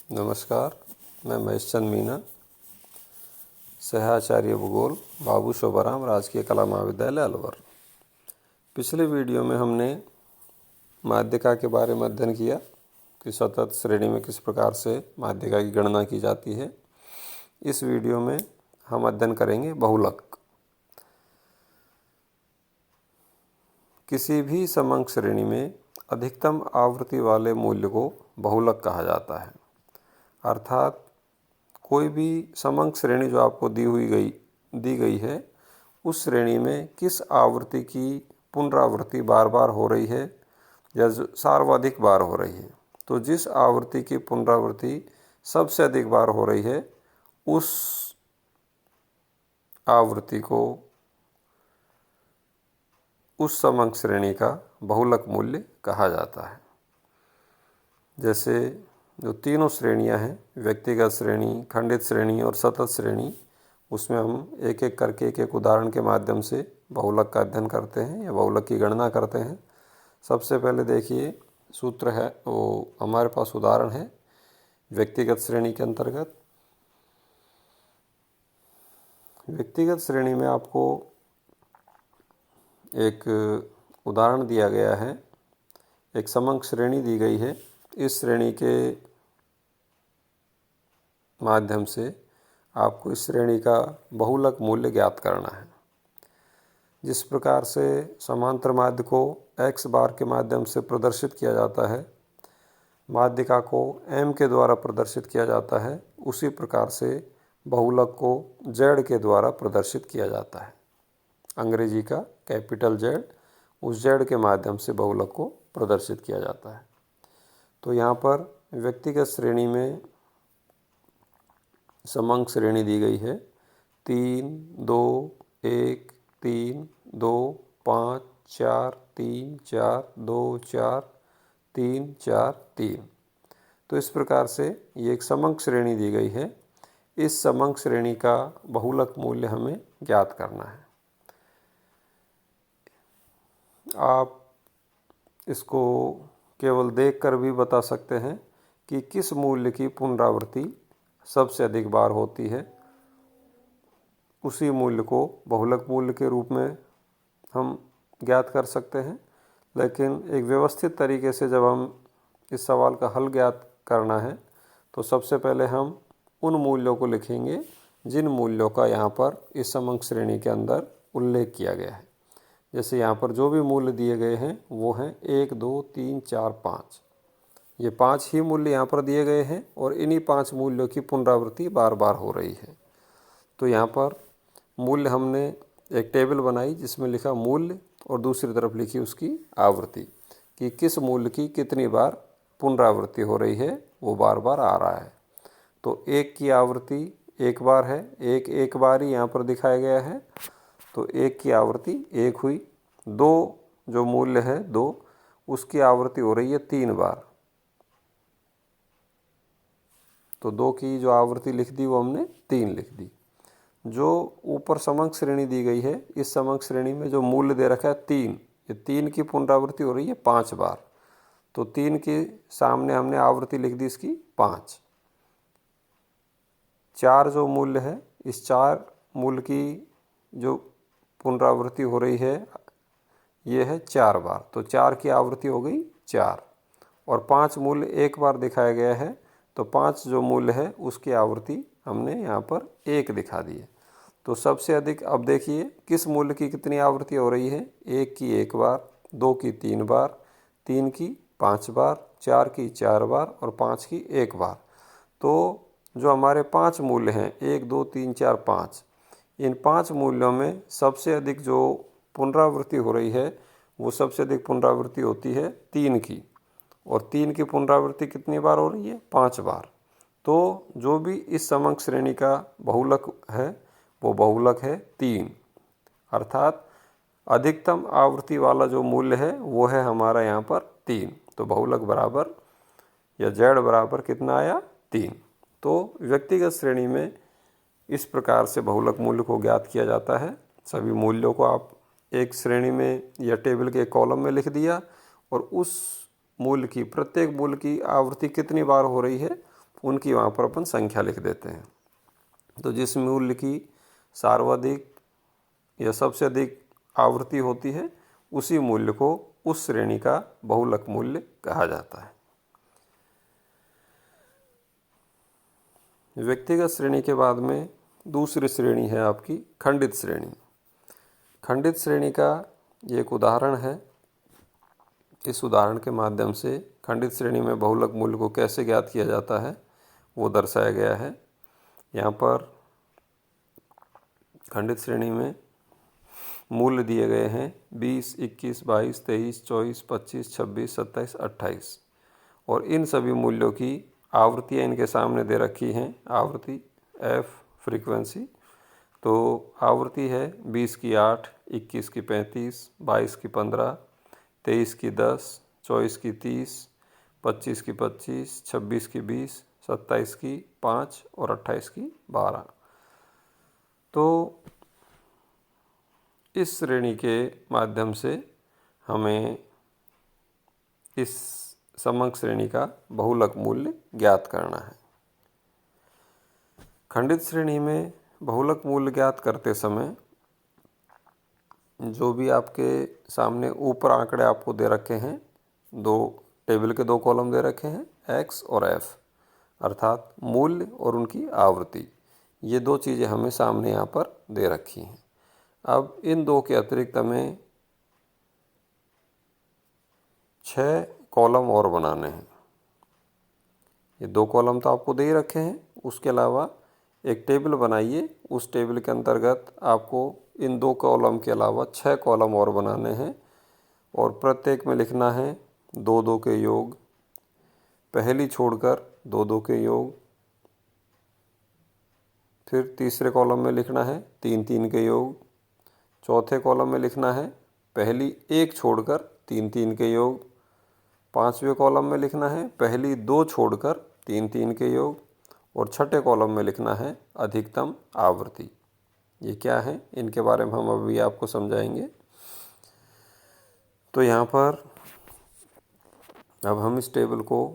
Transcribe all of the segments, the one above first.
नमस्कार, मैं महेशचंद मीना, सहाचार्य भूगोल, बाबू शोभाराम राजकीय कला महाविद्यालय अलवर। पिछले वीडियो में हमने माध्यिका के बारे में अध्ययन किया कि सतत श्रेणी में किस प्रकार से माध्यिका की गणना की जाती है। इस वीडियो में हम अध्ययन करेंगे बहुलक। किसी भी समंक श्रेणी में अधिकतम आवृत्ति वाले मूल्य को बहुलक कहा जाता है। अर्थात कोई भी समंक श्रेणी जो आपको दी गई है, उस श्रेणी में किस आवृत्ति की पुनरावृत्ति बार बार हो रही है या सर्वाधिक बार हो रही है। तो जिस आवृत्ति की पुनरावृत्ति सबसे अधिक बार हो रही है, उस आवृत्ति को उस समंक श्रेणी का बहुलक मूल्य कहा जाता है। जैसे जो तीनों श्रेणियां हैं, व्यक्तिगत श्रेणी, खंडित श्रेणी और सतत श्रेणी, उसमें हम एक एक करके एक उदाहरण के माध्यम से बहुलक का अध्ययन करते हैं या बहुलक की गणना करते हैं। सबसे पहले देखिए, सूत्र है वो हमारे पास उदाहरण है व्यक्तिगत श्रेणी के अंतर्गत। व्यक्तिगत श्रेणी में आपको एक उदाहरण दिया गया है, एक समंक श्रेणी दी गई है। इस श्रेणी के माध्यम से आपको इस श्रेणी का बहुलक मूल्य ज्ञात करना है। जिस प्रकार से समांतर माध्य को x बार के माध्यम से प्रदर्शित किया जाता है, माध्यिका को m के द्वारा प्रदर्शित किया जाता है, उसी प्रकार से बहुलक को z के द्वारा प्रदर्शित किया जाता है। अंग्रेजी का कैपिटल Z, उस Z के माध्यम से बहुलक को प्रदर्शित किया जाता है। तो यहाँ पर व्यक्तिगत श्रेणी में समंक श्रेणी दी गई है 3, 2, 1, 3, 2, 5, 4, 3, 4, 2, 4, 3, 4, 3। तो इस प्रकार से ये एक समंक श्रेणी दी गई है। इस समंक श्रेणी का बहुलक मूल्य हमें ज्ञात करना है। आप इसको केवल देखकर भी बता सकते हैं कि किस मूल्य की पुनरावृत्ति सबसे अधिक बार होती है। उसी मूल्य को बहुलक मूल्य के रूप में हम ज्ञात कर सकते हैं। लेकिन एक व्यवस्थित तरीके से जब हम इस सवाल का हल ज्ञात करना है, तो सबसे पहले हम उन मूल्यों को लिखेंगे जिन मूल्यों का यहाँ पर इस समंक श्रेणी के अंदर उल्लेख किया गया है। जैसे यहाँ पर जो भी मूल्य दिए गए हैं वो हैं 1, 2, 3, 4, 5। ये 5 ही मूल्य यहाँ पर दिए गए हैं और इन्हीं 5 मूल्यों की पुनरावृत्ति बार बार हो रही है। तो यहाँ पर मूल्य हमने एक टेबल बनाई जिसमें लिखा मूल्य और दूसरी तरफ लिखी उसकी आवृत्ति, कि किस मूल्य की कितनी बार पुनरावृत्ति हो रही है, वो बार बार आ रहा है। तो 1 की आवृत्ति 1 बार है, एक बार ही यहाँ पर दिखाया गया है। तो 1 की आवृत्ति 1 हुई। 2 जो मूल्य है 2, उसकी आवृत्ति हो रही है 3 बार। तो 2 की जो आवृत्ति लिख दी वो हमने 3 लिख दी। जो ऊपर समंक श्रेणी दी गई है, इस समंक श्रेणी में जो मूल्य दे रखा है 3, ये 3 की पुनरावृत्ति हो रही है 5 बार। तो 3 के सामने हमने आवृत्ति लिख दी इसकी 5। 4 जो मूल्य है, इस 4 मूल्य की जो पुनरावृत्ति हो रही है ये है 4 बार। तो 4 की आवृत्ति हो गई 4 और 5 मूल्य 1 बार दिखाया गया है। तो 5 जो मूल्य है उसकी आवृत्ति हमने यहाँ पर 1 दिखा दी है। तो सबसे अधिक अब देखिए किस मूल्य की कितनी आवृत्ति हो रही है। 1 की 1 बार, 2 की 3 बार, 3 की 5 बार, 4 की 4 बार और 5 की 1 बार। तो जो हमारे 5 मूल्य हैं 1, 2, 3, 4, 5, इन 5 मूल्यों में सबसे अधिक जो पुनरावृत्ति हो रही है वो सबसे अधिक पुनरावृत्ति होती है 3 की। और 3 की पुनरावृत्ति कितनी बार हो रही है? 5 बार। तो जो भी इस समंक श्रेणी का बहुलक है वो बहुलक है 3। अर्थात अधिकतम आवृत्ति वाला जो मूल्य है वो है हमारा यहाँ पर 3। तो बहुलक बराबर या Z बराबर कितना आया? 3। तो व्यक्तिगत श्रेणी में इस प्रकार से बहुलक मूल्य को ज्ञात किया जाता है। सभी मूल्यों को आप एक श्रेणी में या टेबल के कॉलम में लिख दिया और उस मूल्य की, प्रत्येक मूल्य की आवृत्ति कितनी बार हो रही है उनकी वहाँ पर अपन संख्या लिख देते हैं। तो जिस मूल्य की सर्वाधिक या सबसे अधिक आवृत्ति होती है उसी मूल्य को उस श्रेणी का बहुलक मूल्य कहा जाता है। व्यक्तिगत श्रेणी के बाद में दूसरी श्रेणी है आपकी खंडित श्रेणी। खंडित श्रेणी का एक उदाहरण है। इस उदाहरण के माध्यम से खंडित श्रेणी में बहुलक मूल्य को कैसे ज्ञात किया जाता है वो दर्शाया गया है। यहाँ पर खंडित श्रेणी में मूल्य दिए गए हैं 20, 21, 22, 23, 24, 25, 26, 27, 28 और इन सभी मूल्यों की आवृत्तियाँ इनके सामने दे रखी हैं। आवृत्ति एफ फ्रीक्वेंसी, तो आवृत्ति है 20 की 8, 21 की 35, 22 की 15, 23 की 10, 24 की 30, 25 की 25, 26 की 20, 27 की 5 और 28 की 12। तो इस श्रेणी के माध्यम से हमें इस समंक श्रेणी का बहुलक मूल्य ज्ञात करना है। खंडित श्रेणी में बहुलक मूल्य ज्ञात करते समय जो भी आपके सामने ऊपर आंकड़े आपको दे रखे हैं, दो टेबल के दो कॉलम दे रखे हैं, एक्स और एफ, अर्थात मूल्य और उनकी आवृत्ति, ये दो चीज़ें हमें सामने यहाँ पर दे रखी हैं। अब इन दो के अतिरिक्त हमें 6 कॉलम और बनाने हैं। ये दो कॉलम तो आपको दे ही रखे हैं, उसके अलावा एक टेबल बनाइए। उस टेबल के अंतर्गत आपको इन दो कॉलम के अलावा 6 कॉलम और बनाने हैं और प्रत्येक में लिखना है 2-2 के योग, पहली छोड़कर 2-2 के योग, फिर तीसरे कॉलम में लिखना है 3-3 के योग, चौथे कॉलम में लिखना है पहली एक छोड़कर 3-3 के योग, पांचवें कॉलम में लिखना है पहली दो छोड़कर 3-3 के योग और छठे कॉलम में लिखना है अधिकतम आवृत्ति। ये क्या है, इनके बारे में हम अभी आपको समझाएंगे। तो यहाँ पर अब हम इस टेबल को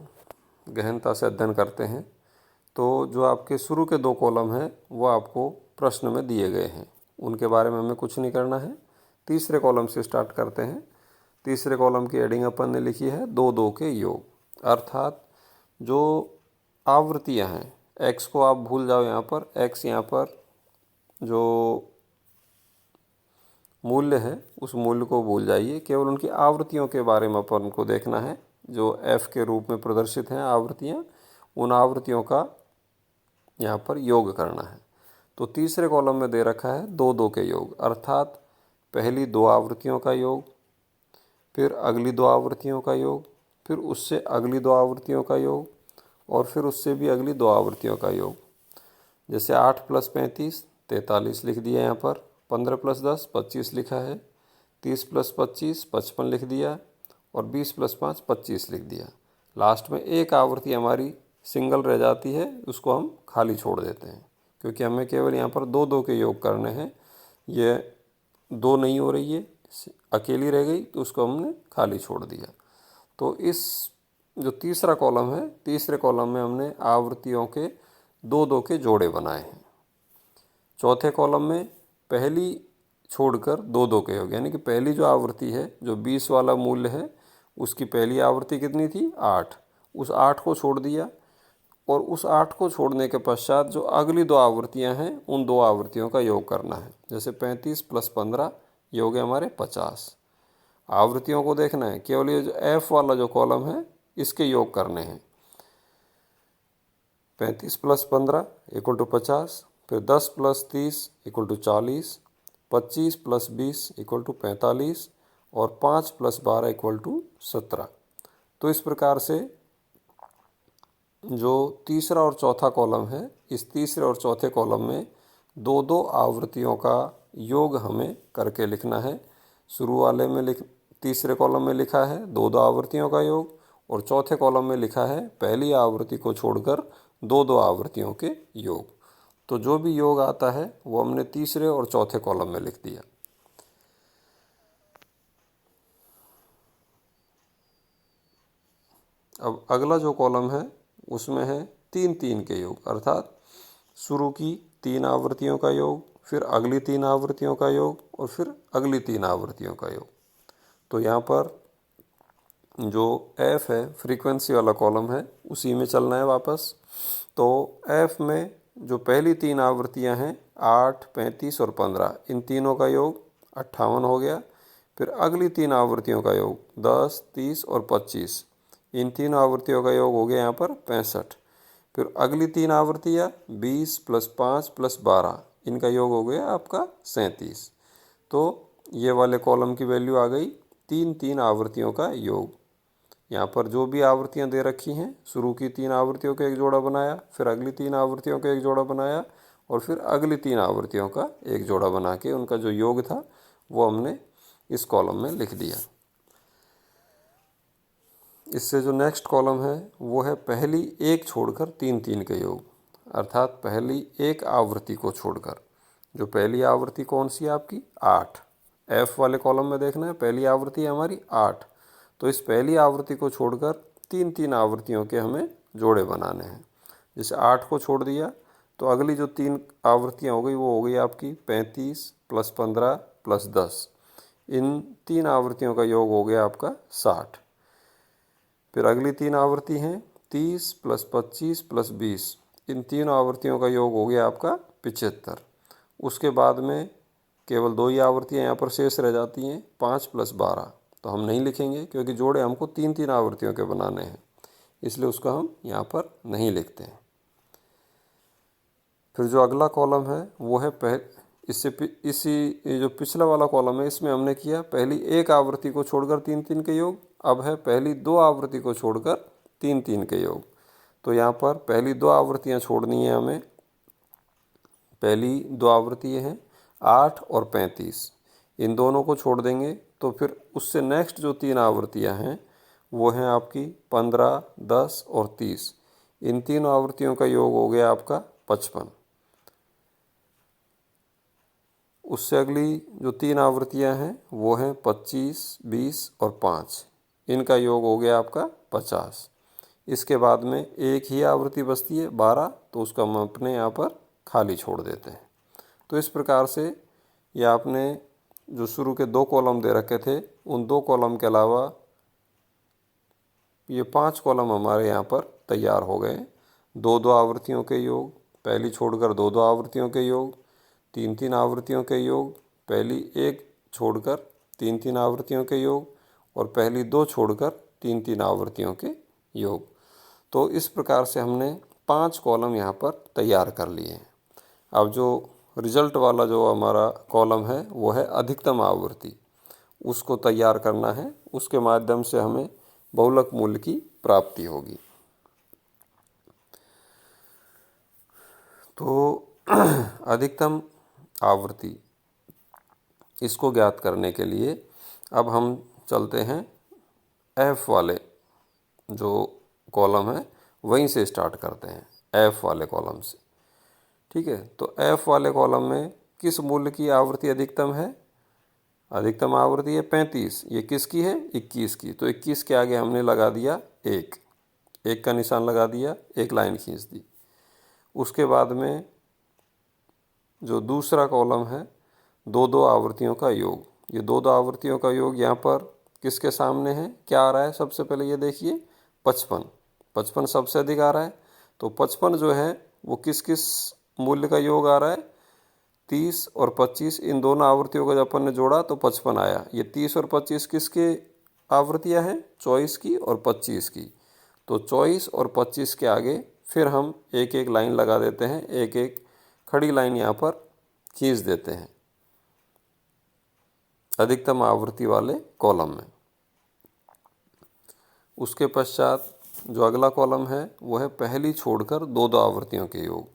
गहनता से अध्ययन करते हैं। तो जो आपके शुरू के दो कॉलम हैं वो आपको प्रश्न में दिए गए हैं, उनके बारे में हमें कुछ नहीं करना है। तीसरे कॉलम से स्टार्ट करते हैं। तीसरे कॉलम की हेडिंग अपन ने लिखी है 2-2 के योग, अर्थात जो आवृत्तियां हैं, एक्स को आप भूल जाओ, यहाँ पर एक्स, यहाँ पर जो मूल्य है उस मूल्य को भूल जाइए, केवल उनकी आवृत्तियों के बारे में अपन को देखना है। जो एफ के रूप में प्रदर्शित हैं आवृत्तियाँ, उन आवृत्तियों का यहाँ पर योग करना है। तो तीसरे कॉलम में दे रखा है 2-2 के योग, अर्थात पहली दो आवृत्तियों का योग, फिर अगली दो आवृत्तियों का योग, फिर उससे अगली दो आवृत्तियों का योग और फिर उससे भी अगली दो आवृत्तियों का योग। जैसे 8 + 35 43 लिख दिया यहाँ पर, 15 + 10 25 लिखा है, 30 + 25 55 लिख दिया और 20 + 5 25 लिख दिया। लास्ट में एक आवृत्ति हमारी सिंगल रह जाती है, उसको हम खाली छोड़ देते हैं क्योंकि हमें केवल यहाँ पर 2-2 के योग करने हैं। ये दो नहीं हो रही है, अकेली रह गई, तो उसको हमने खाली छोड़ दिया। तो इस जो तीसरा कॉलम है, तीसरे कॉलम में हमने आवृत्तियों के 2-2 के जोड़े बनाए हैं। चौथे कॉलम में पहली छोड़कर 2-2 के योग, यानी कि पहली जो आवृत्ति है, जो 20 वाला मूल्य है, उसकी पहली आवृत्ति कितनी थी 8, उस 8 को छोड़ दिया और उस 8 को छोड़ने के पश्चात जो अगली दो आवृत्तियां हैं उन दो आवृत्तियों का योग करना है। जैसे 35 + 15 योग है हमारे 50। आवृत्तियों को देखना है, केवल ये जो एफ वाला जो कॉलम है इसके योग करने हैं। 35 + 15 = 50, फिर 10 + 30 = 40, 25 + 20 = 45 और 5 + 12 = 17। तो इस प्रकार से जो तीसरा और चौथा कॉलम है, इस तीसरे और चौथे कॉलम में 2-2 आवृत्तियों का योग हमें करके लिखना है। शुरू वाले में तीसरे कॉलम में लिखा है 2-2 आवृत्तियों का योग और चौथे कॉलम में लिखा है पहली आवृत्ति को छोड़कर 2-2 आवृत्तियों के योग। तो जो भी योग आता है वो हमने तीसरे और चौथे कॉलम में लिख दिया। अब अगला जो कॉलम है उसमें है तीन तीन के योग, अर्थात शुरू की 3 आवृत्तियों का योग, फिर अगली 3 आवृत्तियों का योग और फिर अगली 3 आवृत्तियों का योग। तो यहाँ पर जो एफ है, फ्रीक्वेंसी वाला कॉलम है, उसी में चलना है वापस। तो एफ में जो पहली 3 आवृत्तियाँ हैं 8, 35 और 15, इन तीनों का योग 58 हो गया। फिर अगली 3 आवृत्तियों का योग 10, 30 और 25, इन तीनों आवृत्तियों का योग हो गया यहाँ पर 65। फिर अगली 3 आवृत्तियाँ 20 + 5 + 12, इनका योग हो गया आपका 37। तो ये वाले कॉलम की वैल्यू आ गई 3 आवृत्तियों का योग। यहाँ पर जो भी आवृत्तियाँ दे रखी हैं, शुरू की 3 आवृत्तियों का एक जोड़ा बनाया, फिर अगली 3 आवृत्तियों का एक जोड़ा बनाया और फिर अगली 3 आवृत्तियों का एक जोड़ा बना के उनका जो योग था वो हमने इस कॉलम में लिख दिया। इससे जो नेक्स्ट कॉलम है वो है पहली एक छोड़कर 3 के योग, अर्थात पहली एक आवृत्ति को छोड़कर। जो पहली आवृत्ति कौन सी है आपकी? 8। एफ वाले कॉलम में देखना है, पहली आवृत्ति है हमारी 8। तो इस पहली आवृत्ति को छोड़कर 3 आवृत्तियों के हमें जोड़े बनाने हैं। जैसे 8 को छोड़ दिया तो अगली जो 3 आवृत्तियाँ हो गई वो हो गई आपकी 35 + 15 + 10, इन 3 आवृत्तियों का योग हो गया आपका 60। फिर अगली 3 आवृत्ति हैं 30 + 25 + 20, इन 3 आवृत्तियों का योग हो गया आपका 75। उसके बाद में केवल 2 ही आवृत्तियाँ यहाँ पर शेष रह जाती हैं, 5 + 12, तो हम नहीं लिखेंगे क्योंकि जोड़े हमको 3 आवृत्तियों के बनाने हैं, इसलिए उसका हम यहाँ पर नहीं लिखते हैं। फिर जो अगला कॉलम है वो है इसी जो पिछला वाला कॉलम है इसमें हमने किया पहली एक आवृत्ति को छोड़कर 3 के योग, अब है पहली 2 आवृत्ति को छोड़कर 3 के योग। तो यहाँ पर पहली 2 आवृत्तियाँ छोड़नी है हमें। पहली 2 आवृत्तियाँ हैं 8 और 35, इन दोनों को छोड़ देंगे तो फिर उससे नेक्स्ट जो 3 आवृत्तियाँ हैं वो हैं आपकी 15, 10 और 30, इन 3 आवृत्तियों का योग हो गया आपका 55। उससे अगली जो 3 आवृत्तियाँ हैं वो हैं 25, 20 और 5, इनका योग हो गया आपका 50। इसके बाद में एक ही आवृत्ति बचती है 12, तो उसका हम अपने यहाँ पर खाली छोड़ देते हैं। तो इस प्रकार से ये आपने जो शुरू के 2 कॉलम दे रखे थे उन 2 कॉलम के अलावा ये 5 कॉलम हमारे यहाँ पर तैयार हो गए। 2 आवृत्तियों के योग, पहली छोड़कर 2 आवृत्तियों के योग, 3 आवृत्तियों के योग, पहली एक छोड़कर 3 आवृत्तियों के योग और पहली 2 छोड़कर 3 आवृत्तियों के योग। तो इस प्रकार से हमने 5 कॉलम यहाँ पर तैयार कर लिए हैं। अब जो रिजल्ट वाला जो हमारा कॉलम है वो है अधिकतम आवृत्ति, उसको तैयार करना है, उसके माध्यम से हमें बहुलक मूल्य की प्राप्ति होगी। तो अधिकतम आवृत्ति, इसको ज्ञात करने के लिए अब हम चलते हैं एफ वाले जो कॉलम है वहीं से स्टार्ट करते हैं, एफ वाले कॉलम से। ठीक है, तो एफ वाले कॉलम में किस मूल्य की आवृत्ति अधिकतम है? अधिकतम आवृत्ति है 35, ये किसकी है? 21 की। तो 21 के आगे हमने लगा दिया 1 का निशान लगा दिया, एक लाइन खींच दी। उसके बाद में जो दूसरा कॉलम है 2 आवृत्तियों का योग, ये 2 आवृत्तियों का योग यहाँ पर किसके सामने है? क्या आ रहा है? सबसे पहले ये देखिए 55 सबसे अधिक आ रहा है। तो 55 जो है वो किस किस मूल्य का योग आ रहा है? 30 और 25, इन दोनों आवृत्तियों को जब अपन ने जोड़ा तो 55 आया। ये 30 और 25 किसके आवृत्तियाँ हैं? 24 की और 25 की। तो 24 और 25 के आगे फिर हम एक एक लाइन लगा देते हैं, एक एक खड़ी लाइन यहाँ पर खींच देते हैं अधिकतम आवृत्ति वाले कॉलम में। उसके पश्चात जो अगला कॉलम है वो है पहली छोड़कर 2 आवृत्तियों के योग।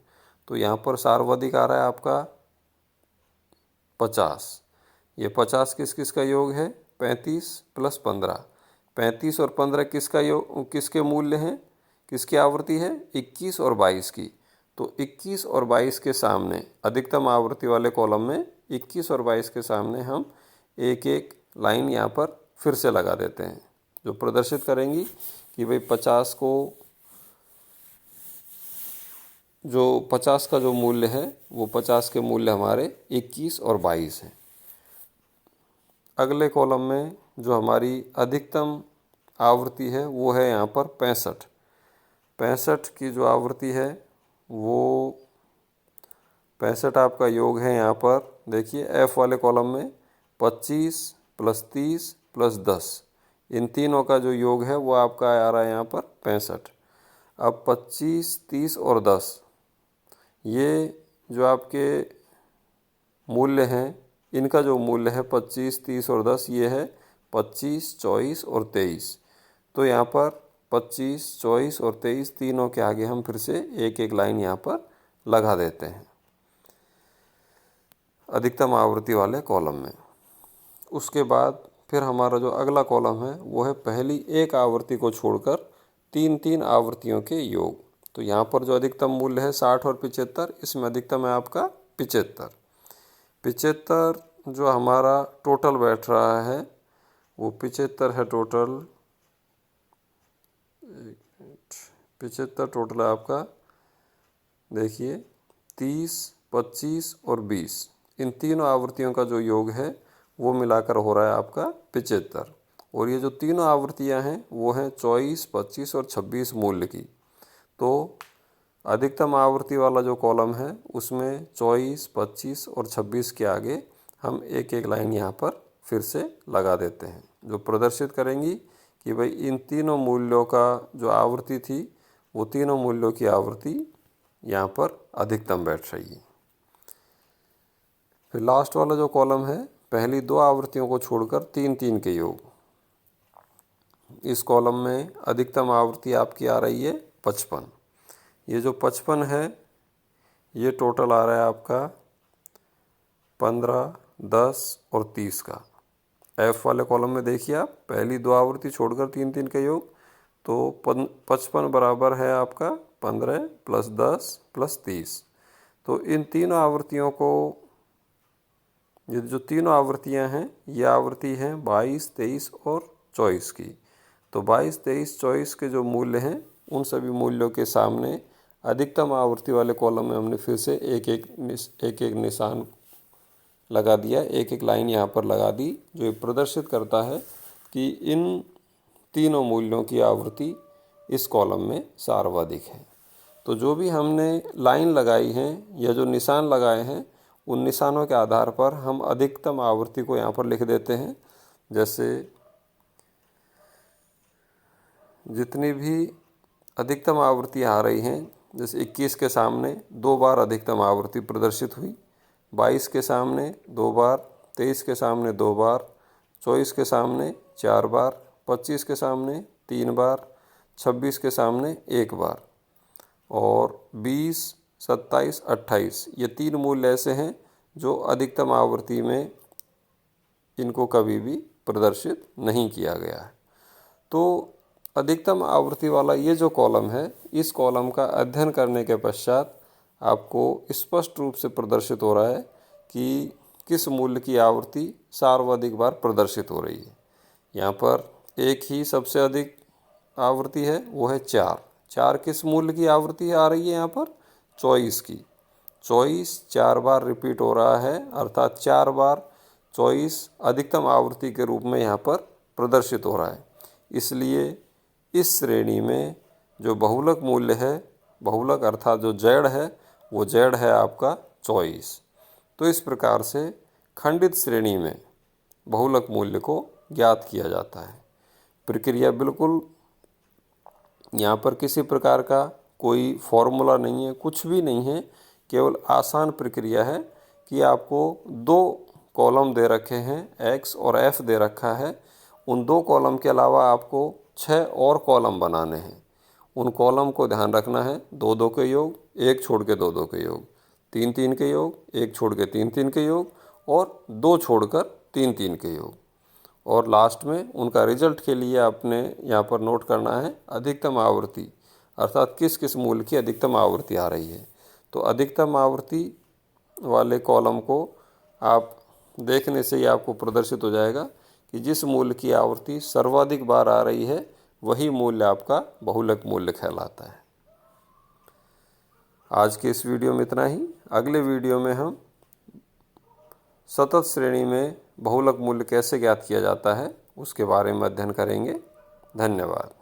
तो यहाँ पर सर्वाधिक आ रहा है आपका 50। ये 50 किस किस का योग है? 35 + 15। 35 और 15 किसका योग, किसके मूल्य हैं? किसकी आवृत्ति है? 21 और 22 की। तो 21 और 22 के सामने अधिकतम आवृत्ति वाले कॉलम में 21 और 22 के सामने हम एक एक लाइन यहाँ पर फिर से लगा देते हैं, जो प्रदर्शित करेंगी कि भाई 50 को जो 50 का जो मूल्य है वो 50 के मूल्य हमारे 21 और 22 हैं। अगले कॉलम में जो हमारी अधिकतम आवृत्ति है वो है यहाँ पर 65। 65 की जो आवृत्ति है वो 65 आपका योग है यहाँ पर देखिए एफ वाले कॉलम में 25 + 30 + 10, इन तीनों का जो योग है वो आपका आ रहा है यहाँ पर 65। अब 25, 30 और 10 ये जो आपके मूल्य हैं, इनका जो मूल्य है 25, 30 और 10 ये है 25, 24 और 23। तो यहाँ पर 25, 24 और 23 तीनों के आगे हम फिर से एक एक लाइन यहाँ पर लगा देते हैं अधिकतम आवृत्ति वाले कॉलम में। उसके बाद फिर हमारा जो अगला कॉलम है वो है पहली एक आवृत्ति को छोड़कर 3 आवृत्तियों के योग। तो यहाँ पर जो अधिकतम मूल्य है 60 और 75, इसमें अधिकतम है आपका 75। 75 जो हमारा टोटल बैठ रहा है वो 75 है टोटल। 75 टोटल है आपका देखिए 30, 25 और 20, इन तीनों आवृत्तियों का जो योग है वो मिलाकर हो रहा है आपका 75। और ये जो तीनों आवृत्तियां हैं वो हैं 24, 25 और 26 मूल्य की। तो अधिकतम आवृत्ति वाला जो कॉलम है उसमें 24, 25 और 26 के आगे हम एक एक लाइन यहाँ पर फिर से लगा देते हैं जो प्रदर्शित करेंगी कि भाई इन तीनों मूल्यों का जो आवृत्ति थी वो तीनों मूल्यों की आवृत्ति यहाँ पर अधिकतम बैठ रही है। फिर लास्ट वाला जो कॉलम है पहली 2 आवृत्तियों को छोड़कर 3 के योग। इस कॉलम में अधिकतम आवृत्ति आपकी आ रही है 55। ये जो 55 है ये टोटल आ रहा है आपका 15, 10 और 30 का। एफ वाले कॉलम में देखिए आप पहली 2 आवृत्ति छोड़कर 3 के योग, तो 55 बराबर है आपका 15 + 10 + 30। तो इन तीनों आवृत्तियों को, ये जो तीनों आवृत्तियां हैं ये आवृत्ति हैं 22, 23 और 24 की। तो 22, 23, 24 के जो मूल्य हैं उन सभी मूल्यों के सामने अधिकतम आवृत्ति वाले कॉलम में हमने फिर से एक एक निशान लगा दिया, एक एक लाइन यहाँ पर लगा दी, जो ये प्रदर्शित करता है कि इन तीनों मूल्यों की आवृत्ति इस कॉलम में सर्वाधिक है। तो जो भी हमने लाइन लगाई है या जो निशान लगाए हैं उन निशानों के आधार पर हम अधिकतम आवृत्ति को यहाँ पर लिख देते हैं। जैसे जितनी भी अधिकतम आवृत्तियाँ आ रही हैं, जैसे 21 के सामने 2 बार अधिकतम आवृत्ति प्रदर्शित हुई, 22 के सामने 2 बार, 23 के सामने 2 बार, 24 के सामने 4 बार, 25 के सामने 3 बार, 26 के सामने 1 बार और 20, 27, 28 ये 3 मूल्य ऐसे हैं जो अधिकतम आवृत्ति में इनको कभी भी प्रदर्शित नहीं किया गया है। तो अधिकतम आवृत्ति वाला ये जो कॉलम है, इस कॉलम का अध्ययन करने के पश्चात आपको स्पष्ट रूप से प्रदर्शित हो रहा है कि किस मूल्य की आवृत्ति सर्वाधिक बार प्रदर्शित हो रही है। यहाँ पर एक ही सबसे अधिक आवृत्ति है वो है 4। 4 किस मूल्य की आवृत्ति आ रही है यहाँ पर? 24 की। 24 4 बार रिपीट हो रहा है, अर्थात 4 बार 24 अधिकतम आवृत्ति के रूप में यहाँ पर प्रदर्शित हो रहा है। इसलिए इस श्रेणी में जो बहुलक मूल्य है, बहुलक अर्थात जो जेड है, वो जेड है आपका 24। तो इस प्रकार से खंडित श्रेणी में बहुलक मूल्य को ज्ञात किया जाता है। प्रक्रिया बिल्कुल यहाँ पर किसी प्रकार का कोई फॉर्मूला नहीं है, कुछ भी नहीं है, केवल आसान प्रक्रिया है कि आपको 2 कॉलम दे रखे हैं, एक्स और एफ दे रखा है। उन 2 कॉलम के अलावा आपको 6 और कॉलम बनाने हैं। उन कॉलम को ध्यान रखना है 2-2 के योग, 1 छोड़ के 2-2 के योग, 3-3 के योग, 1 छोड़ के 3-3 के योग और 2 छोड़कर 3-3 के योग। और लास्ट में उनका रिजल्ट के लिए आपने यहाँ पर नोट करना है अधिकतम आवृत्ति, अर्थात किस किस मूल्य की अधिकतम आवृत्ति आ रही है। तो अधिकतम आवृत्ति वाले कॉलम को आप देखने से ही आपको प्रदर्शित हो जाएगा कि जिस मूल्य की आवृत्ति सर्वाधिक बार आ रही है वही मूल्य आपका बहुलक मूल्य कहलाता है। आज के इस वीडियो में इतना ही। अगले वीडियो में हम सतत श्रेणी में बहुलक मूल्य कैसे ज्ञात किया जाता है उसके बारे में अध्ययन करेंगे। धन्यवाद।